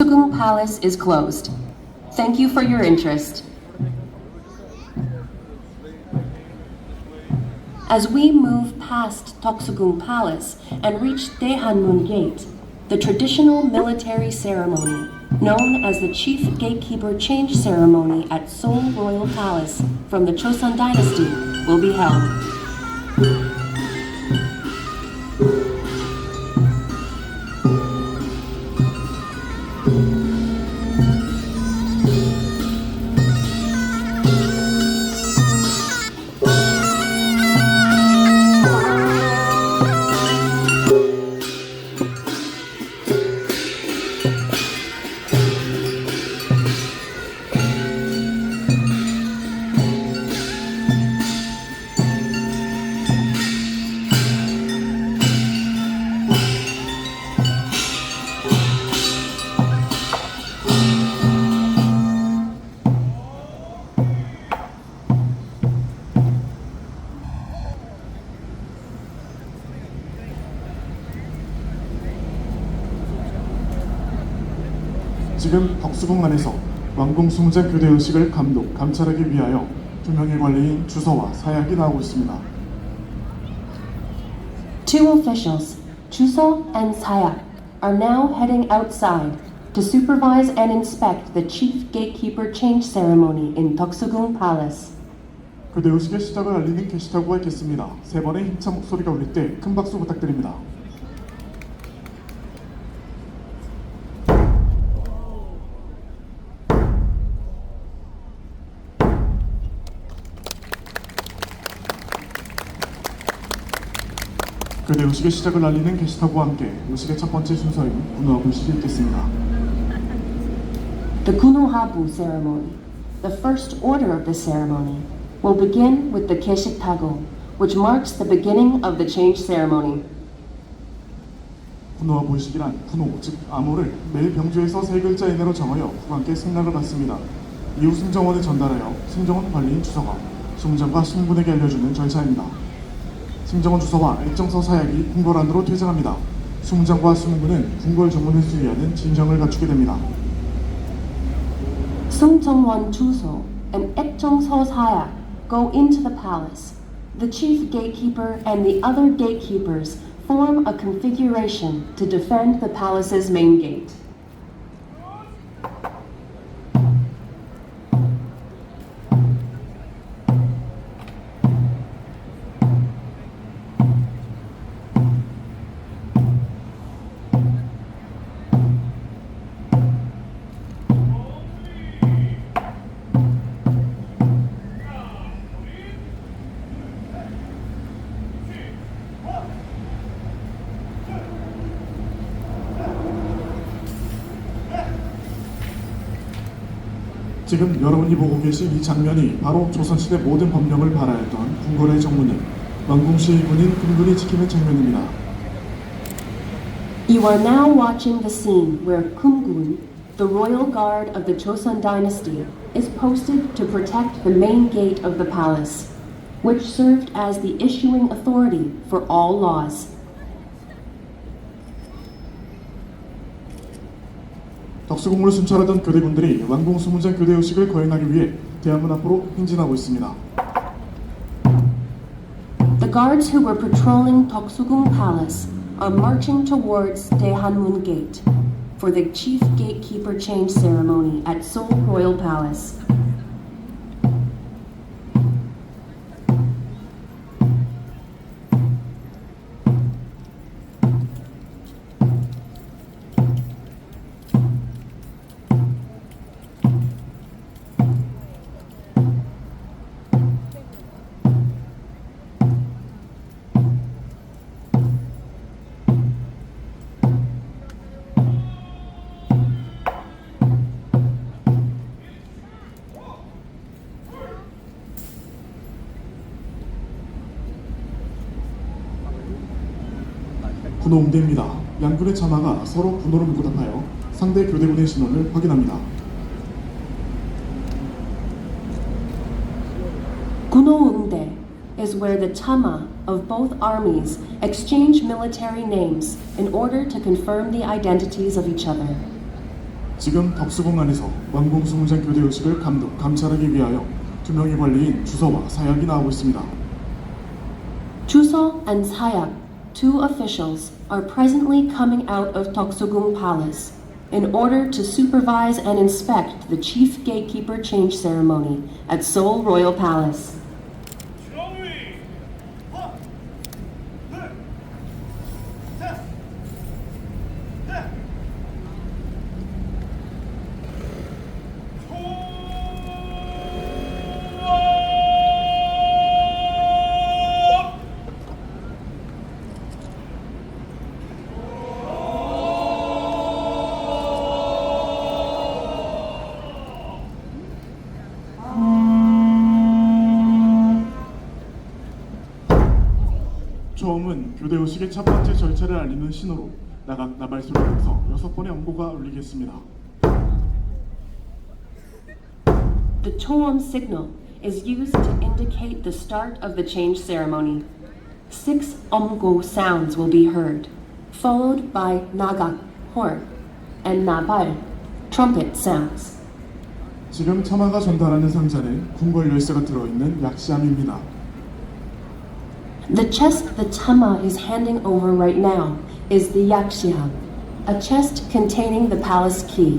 Toksugung Palace is closed. Thank you for your interest. As we move past Toksugung Palace and reach Daehanmun Gate, the traditional military ceremony, known as the Chief Gatekeeper Change Ceremony at Seoul Royal Palace from the Chosun Dynasty, will be held. 지금 덕수궁 안에서 왕궁 수문장 교대 의식을 감찰하기 위하여 두 명의 관리인 주서와 사약이 나오고 있습니다. Two officials, Chuso and Sayak, are now heading outside to supervise and inspect the Chief Gatekeeper Change Ceremony in Toksugung Palace. 교대 의식의 시작을 알리는 게시타구가 있겠습니다. 세 번의 힘찬 목소리가 울릴 때 큰 박수 부탁드립니다. 교대 의식의 시작을 알리는 게시타구와 함께 의식의 첫 번째 순서인 군호하부 의식이 있겠습니다. The Kunohabu ceremony, the first order of the ceremony, will begin with the Keshiktago, which marks the beginning of the change ceremony. 군호하부 의식이란 군호, 즉 암호를 매일 병주에서 세 글자 이내로 정하여 국왕께 승낙을 받습니다. 이후 승정원에 전달하여 승정원 관리인 주서가 수문장과 신군에게 알려주는 절차입니다. 승정원 주서와 액정서 사약이 궁궐 안으로 퇴장합니다. 수문장과 수문군은 궁궐 정문을 수리하는 진정을 갖추게 됩니다. Sungjeongwon Chuso and Ekjongso Sayak go into the palace. The chief gatekeeper and the other gatekeepers form a configuration to defend the palace's main gate. 지금 여러분이 보고 계신 이 장면이 바로 조선시대 모든 법령을 발하였던 궁궐의 정문을 왕궁시 군인 금군이 지키는 장면입니다. You are now watching the scene where Kumgun, the royal guard of the Chosun dynasty, is posted to protect the main gate of the palace, which served as the issuing authority for all laws. 덕수궁을 순찰하던 교대군들이 왕궁 수문장 교대 의식을 거행하기 위해 대한문 앞으로 행진하고 있습니다. The guards who were patrolling Toksugung Palace are marching towards Daehanmun Gate for the Chief Gatekeeper Change Ceremony at Seoul Royal Palace. 군호 응대입니다. 양군의 참하가 서로 군호로 문구답하여 상대 교대군의 신원을 확인합니다. Kunoungde is where the chama of both armies exchange military names in order to confirm the identities of each other. 지금 덕수궁 안에서 완공수문장 교대 의식을 감찰하기 위하여 2명의 관리인 주서와 사약이 나오고 있습니다. Chuseok and Sayak, two officials, are presently coming out of Toksogung Palace in order to supervise and inspect the chief gatekeeper change ceremony at Seoul Royal Palace. 정의! 하나, 둘, 셋, 넷, 호! 초음은 교대 의식의 첫 번째 절차를 알리는 신호로 나발소리를 내서 6번의 엄고가 울리겠습니다. The Choam signal is used to indicate the start of the change ceremony. 6 Omgo sounds will be heard, followed by Nagak, horn, and Nabal, trumpet sounds. 지금 처마가 전달하는 상자는 궁궐 열쇠가 들어있는 약시암입니다. The chest the Tama is handing over right now is the Yakshiham, a chest containing the palace key.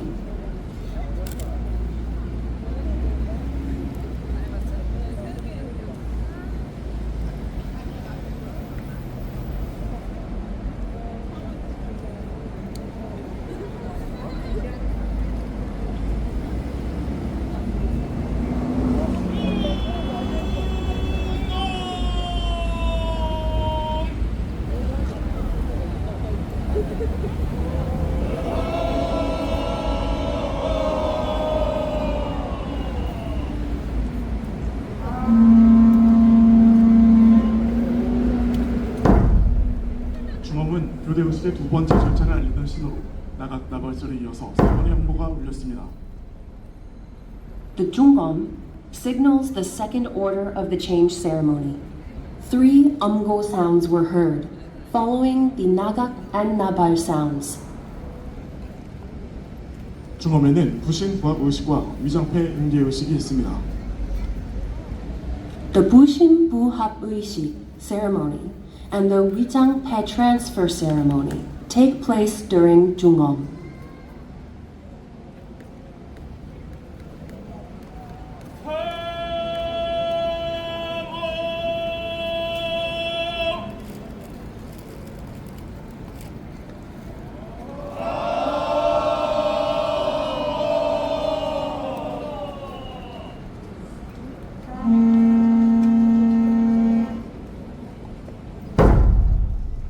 중엄은 교대 의식의 두 번째 절차를 알리는 신호로 나발소리에 이어서 3번의 엄고가 울렸습니다. The Jungom signals the second order of the change ceremony. 3 Umgo sounds were heard, following the Nagak and Nabal sounds. 중엄에는 부신 부합 의식과 위장패 응계 의식이 있습니다. The Bushim Buhap Uishi ceremony and the Wijang Pe transfer ceremony take place during Jungom.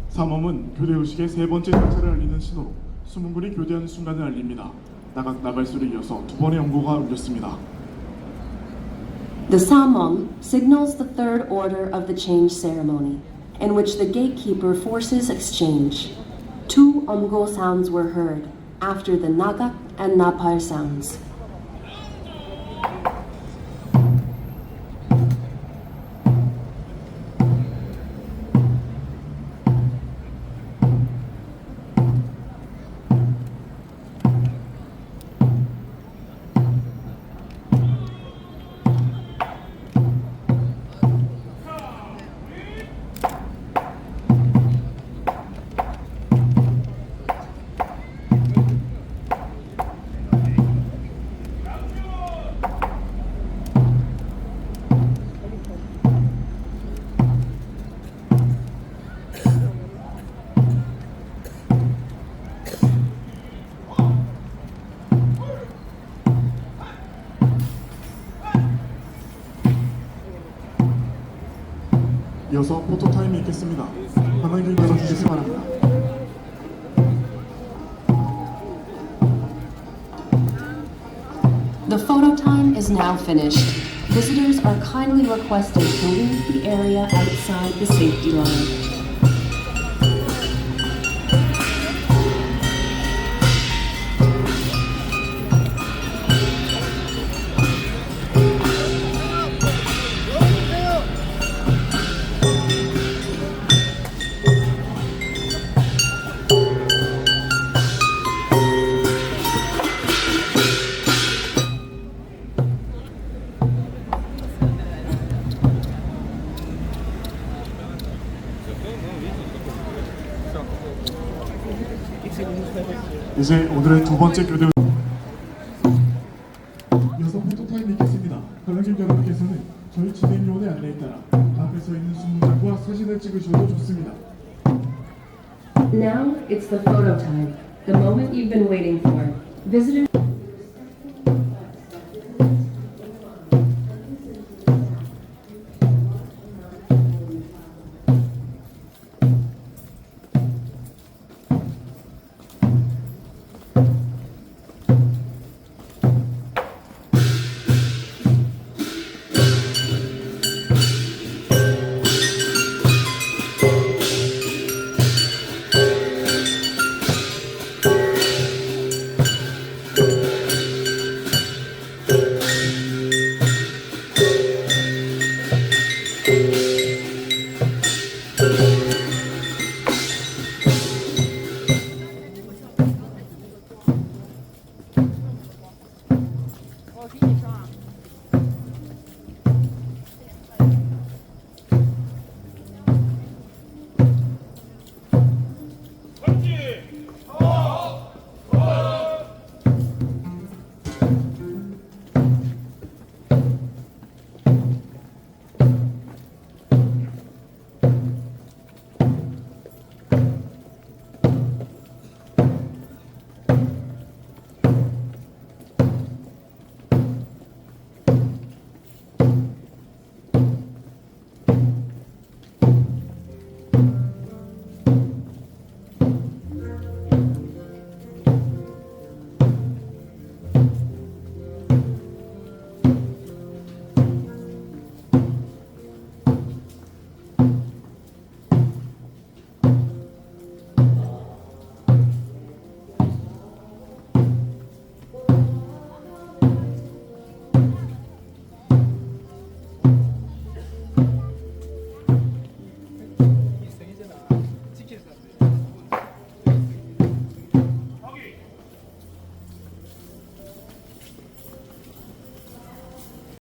삼엄은 교대 의식의 세 번째 절차를 알리는 신호로 수문군이 교대하는 순간을 알립니다. 나발소리에 이어서 2번의 엄고가 울렸습니다. The Samom signals the third order of the change ceremony, in which the gatekeeper forces exchange. 2 Umgo sounds were heard after the Nagak and Napal sounds. 이어서 포토타임이 있겠습니다. 화면을 열어주시기 바랍니다. The photo time is now finished. Visitors are kindly requested to leave the area outside the safety line. 이제 오늘의 두 번째 교대 이어서 포토타임이 있겠습니다. 관람객 여러분께서는 저희 진행요원의 안내에 따라 앞에 서 있는 수문장과 사진을 찍으셔도 좋습니다. Now it's the photo time, the moment you've been waiting for. Visitors. Oh, he is strong.